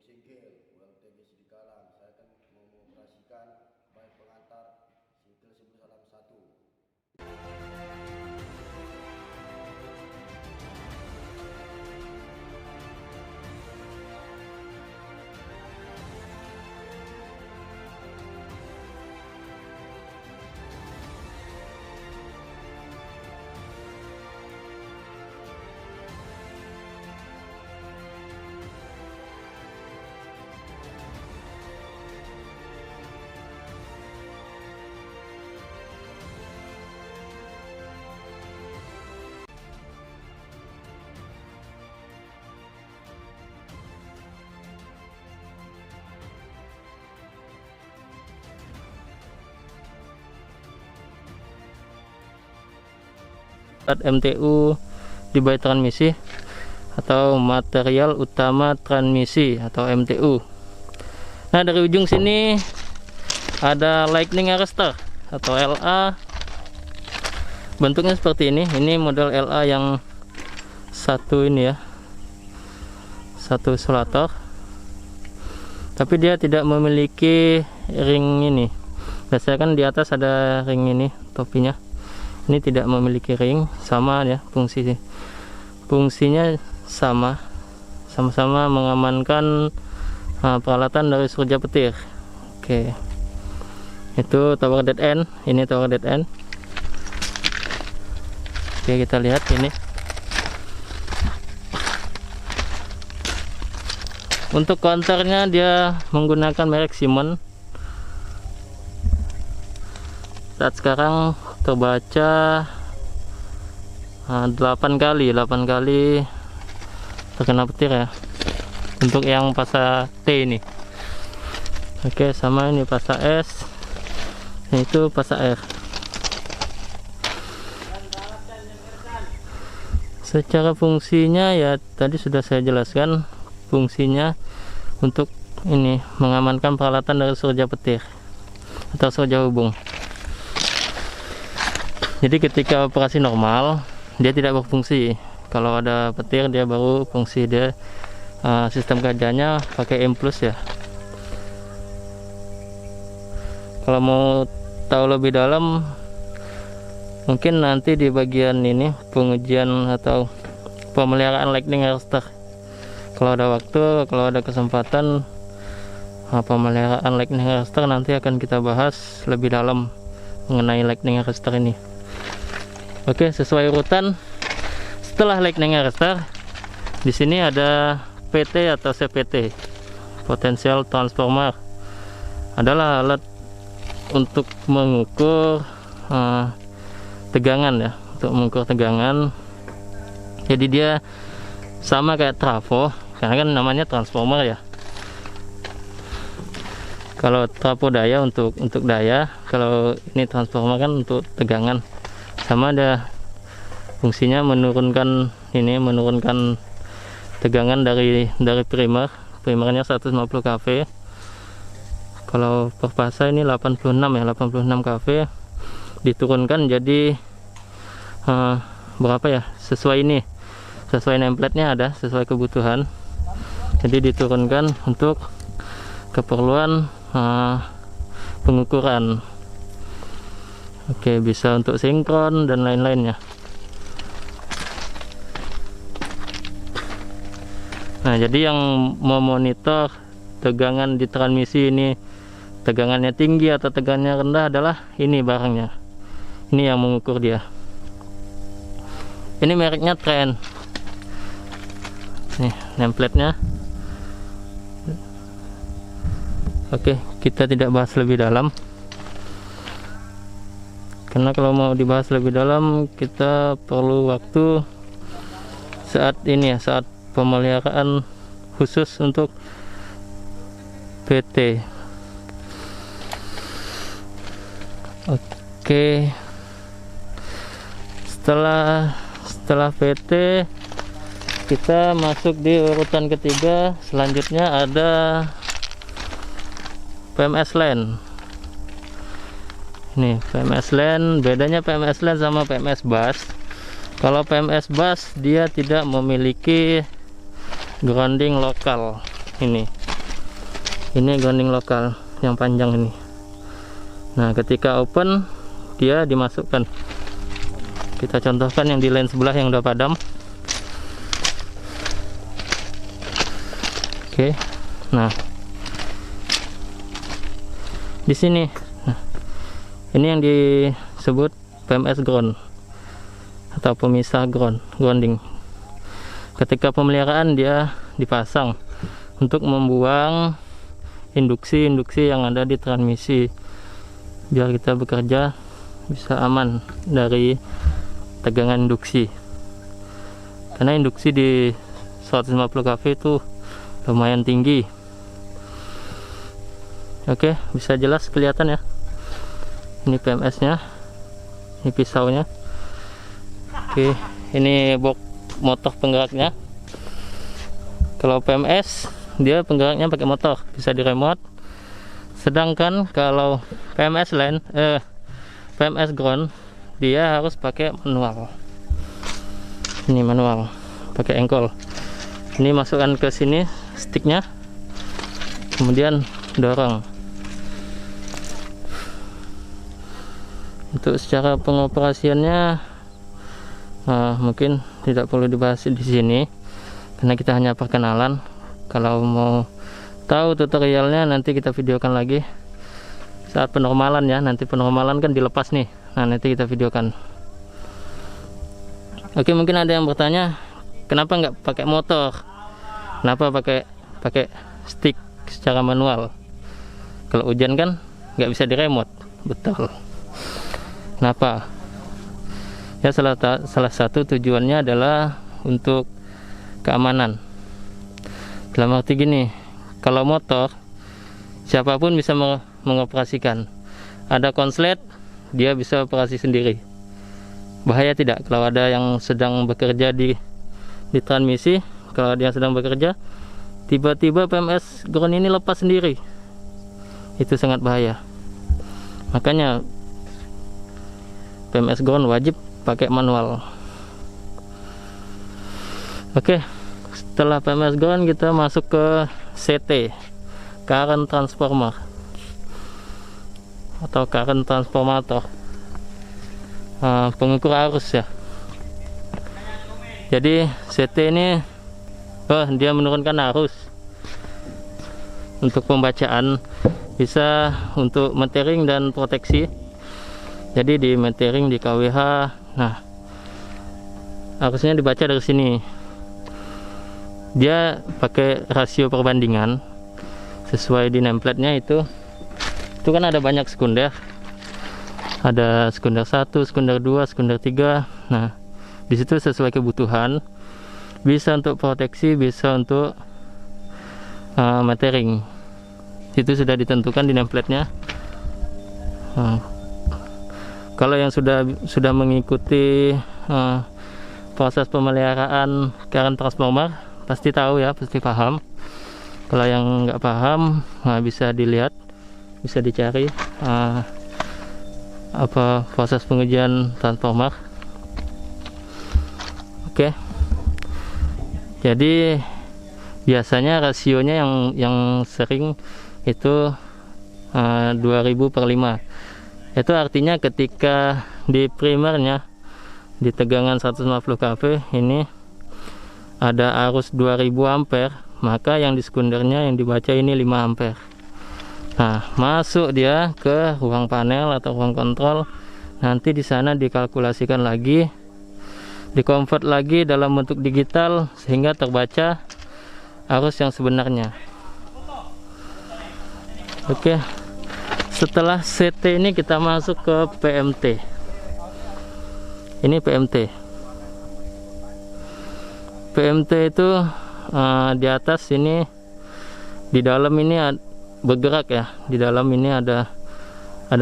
single ULTG Sidikalang. Saya akan mengoperasikan baik pengantar single 1. MTU di bagian transmisi atau material utama transmisi atau MTU. Nah, dari ujung sini ada lightning arrestor atau LA. Bentuknya seperti ini. Ini model LA yang satu ini ya, satu isolator, tapi dia tidak memiliki ring ini. Biasanya kan di atas ada ring ini topinya. Ini tidak memiliki ring, sama ya fungsinya sama-sama mengamankan peralatan dari surga petir. Oke, itu tower dead end, ini tower dead end. Oke, kita lihat ini. Untuk counternya dia menggunakan merek Siemens. Saat sekarang terbaca 8 kali terkena petir ya, untuk yang fasa T ini. Oke, sama ini fasa S, itu fasa R. Secara fungsinya ya tadi sudah saya jelaskan, fungsinya untuk ini mengamankan peralatan dari surga petir atau surga hubung. Jadi ketika operasi normal dia tidak berfungsi. Kalau ada petir dia baru fungsi. Dia sistem kerjanya pakai M+ ya. Kalau mau tahu lebih dalam mungkin nanti di bagian ini pengujian atau pemeliharaan lightning arrestor. Kalau ada waktu, kalau ada kesempatan, pemeliharaan lightning arrestor nanti akan kita bahas lebih dalam mengenai lightning arrestor ini. Oke, sesuai urutan. Setelah lightning arrestor, di sini ada PT atau CPT, potential transformer. Adalah alat untuk mengukur tegangan ya, untuk mengukur tegangan. Jadi dia sama kayak trafo, karena kan namanya transformer ya. Kalau trafo daya untuk daya, kalau ini transformer kan untuk tegangan. Sama, ada fungsinya menurunkan tegangan dari primernya 150 kV. Kalau per fase ini 86 kV, diturunkan jadi berapa ya, sesuai nameplate-nya ada, sesuai kebutuhan. Jadi diturunkan untuk keperluan pengukuran. Oke, bisa untuk sinkron dan lain-lainnya. Nah, jadi yang memonitor tegangan di transmisi ini, tegangannya tinggi atau tegangannya rendah, adalah ini barangnya. Ini yang mengukur dia. Ini mereknya Trend. Nih, nameplate-nya. Oke, kita tidak bahas lebih dalam. Karena kalau mau dibahas lebih dalam kita perlu waktu saat pemeliharaan khusus untuk PT. Oke, setelah PT kita masuk di urutan ketiga. Selanjutnya ada PMS line. Nih, PMS line, bedanya PMS line sama PMS bus. Kalau PMS bus dia tidak memiliki grounding lokal. Ini Ini grounding lokal yang panjang ini. Nah, ketika open dia dimasukkan. Kita contohkan yang di line sebelah yang udah padam. Oke. Nah, di sini, nah, ini yang disebut PMS ground atau pemisah grounding. Ketika pemeliharaan dia dipasang untuk membuang induksi-induksi yang ada di transmisi, biar kita bekerja bisa aman dari tegangan induksi, karena induksi di 150 kV itu lumayan tinggi. Oke, bisa jelas kelihatan ya, ini PMS nya, ini pisaunya. Oke, ini box motor penggeraknya. Kalau PMS dia penggeraknya pakai motor, bisa di remote. Sedangkan kalau PMS line, PMS ground, dia harus pakai manual. Ini manual, pakai engkol. Ini masukkan ke sini sticknya, kemudian dorong. Untuk secara pengoperasiannya mungkin tidak perlu dibahas di sini, karena kita hanya perkenalan. Kalau mau tahu tutorialnya nanti kita videokan lagi saat penormalan ya. Nanti penormalan kan dilepas nih, nah nanti kita videokan. Oke, mungkin ada yang bertanya, kenapa nggak pakai motor, kenapa pakai stick secara manual? Kalau hujan kan nggak bisa di remote. Betul. Kenapa? Ya, salah satu tujuannya adalah untuk keamanan. Dalam arti gini, kalau motor siapapun bisa mengoperasikan. Ada konslet, dia bisa operasi sendiri. Bahaya tidak kalau ada yang sedang bekerja di transmisi, kalau dia sedang bekerja tiba-tiba PMS ground ini lepas sendiri, itu sangat bahaya. Makanya PMS ground wajib pakai manual. Oke, setelah PMS ground kita masuk ke CT, current transformer atau current transformator, pengukur arus ya. Jadi CT ini dia menurunkan arus untuk pembacaan, bisa untuk metering dan proteksi. Jadi di metering di KWH, nah arusnya dibaca dari sini. Dia pakai rasio perbandingan sesuai di nameplate-nya. Itu kan ada banyak sekunder, ada sekunder 1, sekunder 2, sekunder 3. Nah, di situ sesuai kebutuhan, bisa untuk proteksi, bisa untuk metering. Itu sudah ditentukan di nameplate-nya. Kalau yang sudah mengikuti proses pemeliharaan current transformer pasti tahu ya, pasti paham. Kalau yang nggak paham, bisa dilihat, bisa dicari apa proses pengujian transformer. Oke. Jadi biasanya rasionya yang sering itu 2000/5. Itu artinya ketika di primernya di tegangan 150 kV ini ada arus 2000 ampere, maka yang di sekundernya yang dibaca ini 5 ampere. Nah, masuk dia ke ruang panel atau ruang kontrol. Nanti di sana dikalkulasikan lagi, dikonvert lagi dalam bentuk digital sehingga terbaca arus yang sebenarnya. Oke. Setelah CT ini kita masuk ke PMT. Ini PMT. PMT itu di atas ini, di dalam ini bergerak ya. Di dalam ini ada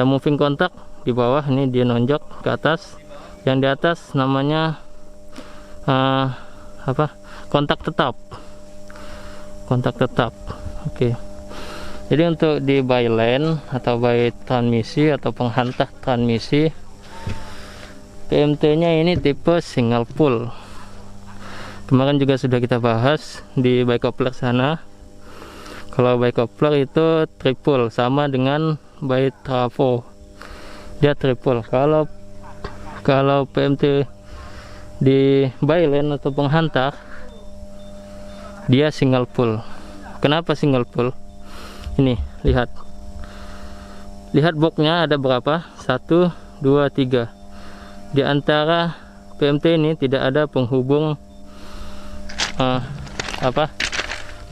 moving kontak, di bawah ini dia nonjok ke atas. Yang di atas namanya kontak tetap. Kontak tetap. Oke. Jadi untuk di byline atau by transmisi atau penghantar transmisi, PMT-nya ini tipe single pull. Kemarin juga sudah kita bahas di by coupler sana. Kalau by coupler itu triple, sama dengan by trafo, dia triple. Kalau PMT di byline atau penghantar, dia single pull. Kenapa single pull? Ini lihat boxnya ada berapa? 1, 2, 3. Di antara PMT ini tidak ada penghubung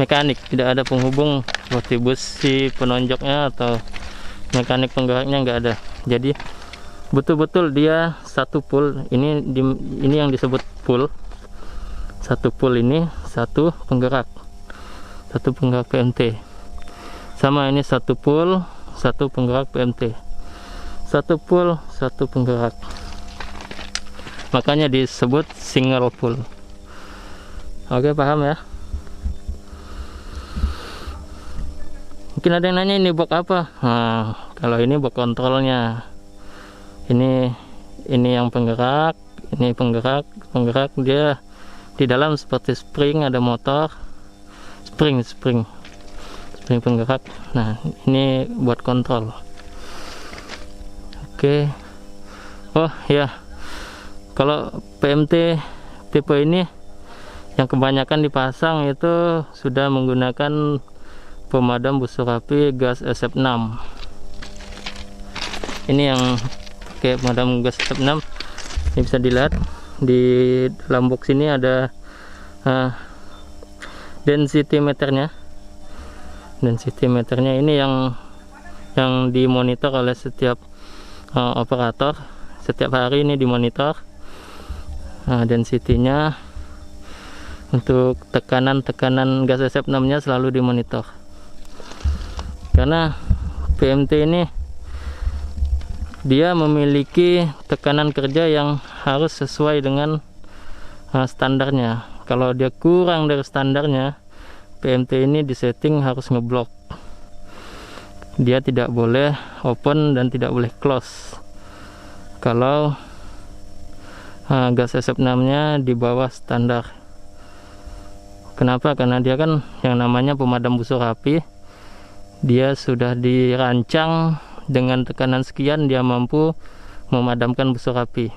mekanik, tidak ada penghubung seperti busi penonjoknya atau mekanik penggeraknya, nggak ada. Jadi betul-betul dia satu pull. Ini yang disebut pull. Satu pull ini satu penggerak PMT. Sama ini satu pull, satu penggerak PMT. Satu pull, satu penggerak. Makanya disebut single pull. Oke, paham ya? Mungkin ada yang nanya ini box apa? Nah, kalau ini box kontrolnya. Ini yang penggerak, ini penggerak dia di dalam seperti spring, ada motor, spring penggerak. Nah, ini buat kontrol. Oke. Oh ya, kalau PMT tipe ini yang kebanyakan dipasang itu sudah menggunakan pemadam busur api gas SF6. Ini yang pakai pemadam gas SF6. Ini bisa dilihat di dalam box ini ada density meternya. Ini yang dimonitor oleh setiap operator. Setiap hari ini dimonitor density-nya. Untuk tekanan gas SF6 nya selalu dimonitor. Karena PMT ini dia memiliki tekanan kerja yang harus sesuai dengan standarnya. Kalau dia kurang dari standarnya, PMT ini disetting harus ngeblok. Dia tidak boleh open dan tidak boleh close kalau gas SF6 nya di bawah standar. Kenapa? Karena dia kan yang namanya pemadam busur api, dia sudah dirancang dengan tekanan sekian, dia mampu memadamkan busur api.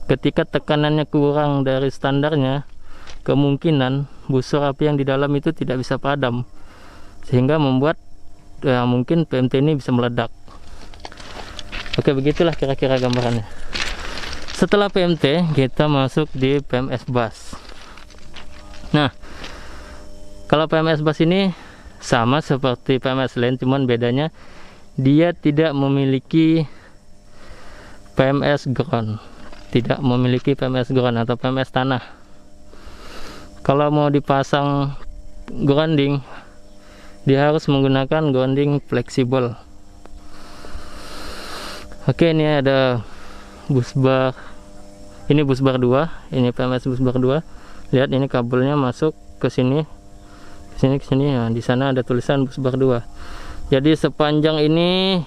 Ketika tekanannya kurang dari standarnya, kemungkinan busur api yang di dalam itu tidak bisa padam, sehingga membuat mungkin PMT ini bisa meledak. Oke, begitulah kira-kira gambarannya. Setelah PMT, kita masuk di PMS bus. Nah, kalau PMS bus ini sama seperti PMS lain, cuman bedanya dia tidak memiliki PMS ground, atau PMS tanah. Kalau mau dipasang grounding, dia harus menggunakan grounding fleksibel. Oke, ini ada bus bar. Ini bus bar 2, ini PMS bus bar 2. Lihat, ini kabelnya masuk ke sini. Ke sini ya. Di sana ada tulisan bus bar 2. Jadi sepanjang ini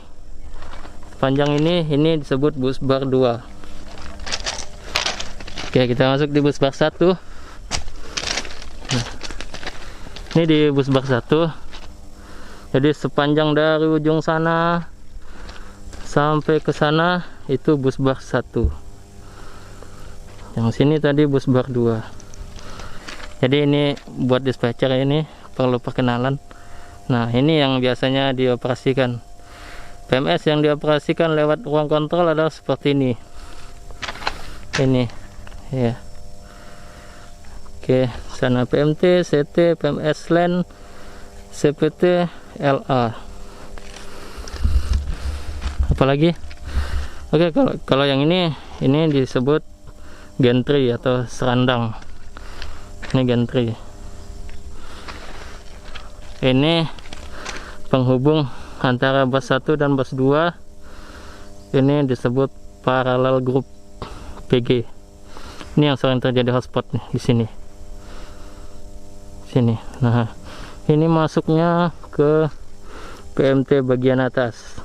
disebut bus bar 2. Oke, kita masuk di bus bar 1. Nah, ini di bus bar 1. Jadi sepanjang dari ujung sana sampai ke sana itu bus bar 1. Yang sini tadi bus bar 2. Jadi ini buat dispatcher, ini perlu perkenalan. Nah, ini yang biasanya dioperasikan. PMS yang dioperasikan lewat ruang kontrol adalah seperti ini. Ini ya. Oke, sana PMT, CT, PMS LAN, CPT, LA. Apalagi? Oke, kalau yang ini disebut gantry atau serandang. Ini gantry. Ini penghubung antara bus 1 dan bus 2. Ini disebut parallel group PG. Ini yang sering terjadi hotspot nih di sini. Nah, ini masuknya ke PMT bagian atas.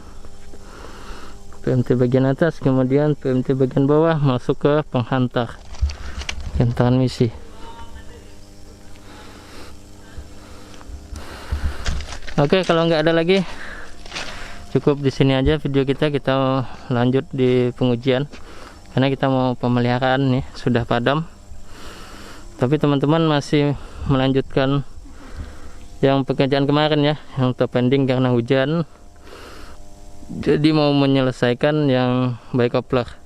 Kemudian PMT bagian bawah masuk ke penghantar transmisi. Oke, kalau nggak ada lagi, cukup di sini aja video kita. Kita lanjut di pengujian karena kita mau pemeliharaan nih, sudah padam. Tapi teman-teman masih melanjutkan yang pekerjaan kemarin ya, yang terpending karena hujan. Jadi mau menyelesaikan yang baik kopler.